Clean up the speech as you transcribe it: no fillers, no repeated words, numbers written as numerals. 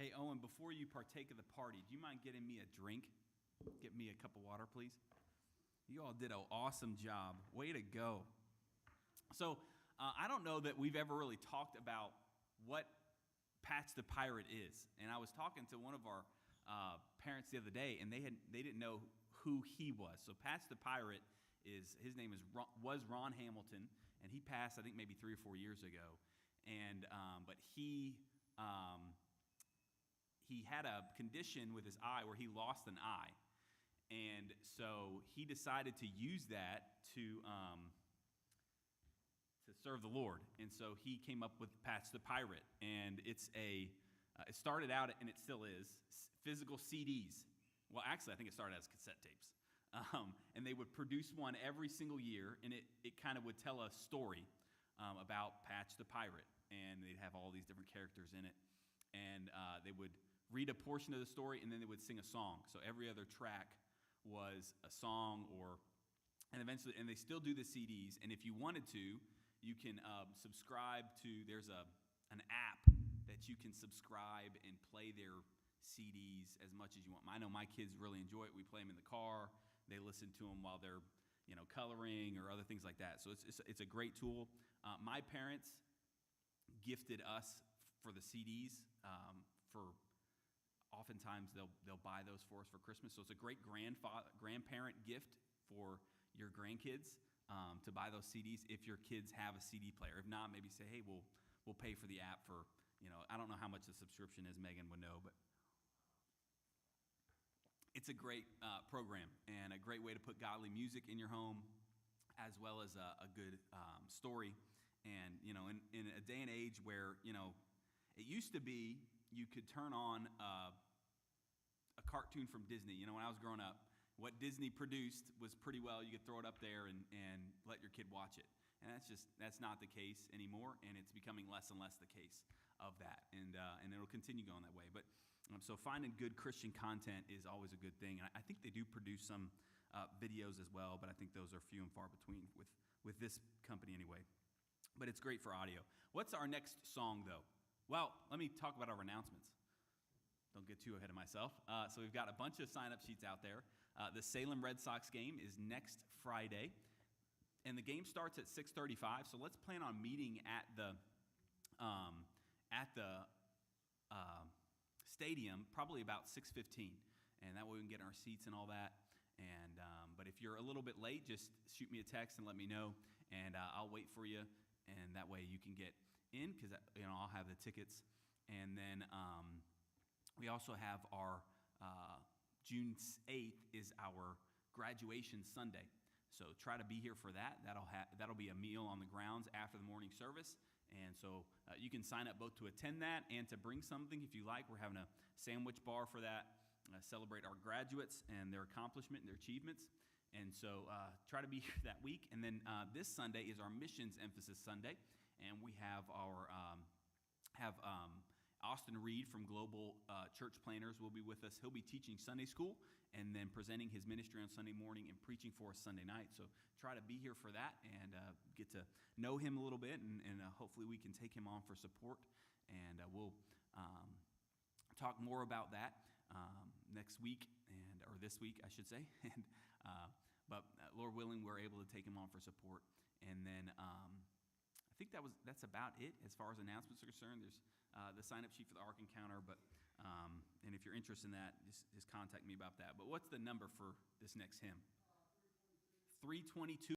Hey, Owen, before you partake of the party, do you mind getting me a drink? Get me a cup of water, please. You all did an awesome job. Way to go. So, I don't know that we've ever really talked about what Patch the Pirate is. And I was talking to one of our parents the other day, and they didn't know who he was. So, Patch the Pirate his name was Ron Hamilton, and he passed, I think, maybe 3 or 4 years ago. And but he had a condition with his eye where he lost an eye, and so he decided to use that to serve the Lord. And so he came up with Patch the Pirate, and it started out, and it still is, physical CDs. Well, actually, I think it started as cassette tapes. And they would produce one every single year, and it kind of would tell a story about Patch the Pirate, and they'd have all these different characters in it, and they would read a portion of the story, and then they would sing a song. So every other track was a song, and eventually, and they still do the CDs. And if you wanted to, you can subscribe to. There's an app that you can subscribe and play their CDs as much as you want. I know my kids really enjoy it. We play them in the car. They listen to them while they're coloring or other things like that. So it's a great tool. My parents gifted us for the CDs. For oftentimes they'll buy those for us for Christmas. So it's a great grandparent gift for your grandkids to buy those CDs if your kids have a CD player. If not, maybe say, hey, we'll pay for the app for, I don't know how much the subscription is. Megan would know, but it's a great program and a great way to put godly music in your home, as well as a good story. And in a day and age where it used to be you could turn on a cartoon from Disney. When I was growing up, what Disney produced was pretty well. You could throw it up there and let your kid watch it. And that's not the case anymore, and it's becoming less and less the case of that. And it'll continue going that way. But so finding good Christian content is always a good thing. And I think they do produce some videos as well, but I think those are few and far between with this company anyway. But it's great for audio. What's our next song, though? Well, let me talk about our announcements. Don't get too ahead of myself. So we've got a bunch of sign-up sheets out there. The Salem Red Sox game is next Friday, and the game starts at 6:35. So let's plan on meeting at the stadium probably about 6:15, and that way we can get our seats and all that. And but if you're a little bit late, just shoot me a text and let me know, and I'll wait for you, and that way you can get in because I'll have the tickets. And then we also have our June 8th is our graduation Sunday. So try to be here for that. That'll be a meal on the grounds after the morning service. And so you can sign up both to attend that and to bring something if you like. We're having a sandwich bar for that, celebrate our graduates and their accomplishment and their achievements. And so try to be here that week. And then this Sunday is our missions emphasis Sunday. And we have our Austin Reed from Global Church Planners will be with us. He'll be teaching Sunday school and then presenting his ministry on Sunday morning and preaching for us Sunday night. So try to be here for that and get to know him a little bit, and hopefully we can take him on for support. And we'll talk more about that next week, or this week, I should say. But Lord willing, we're able to take him on for support. And then I think that's about it as far as announcements are concerned. There's the sign-up sheet for the Ark Encounter, but and if you're interested in that, just contact me about that. But what's the number for this next hymn? 322.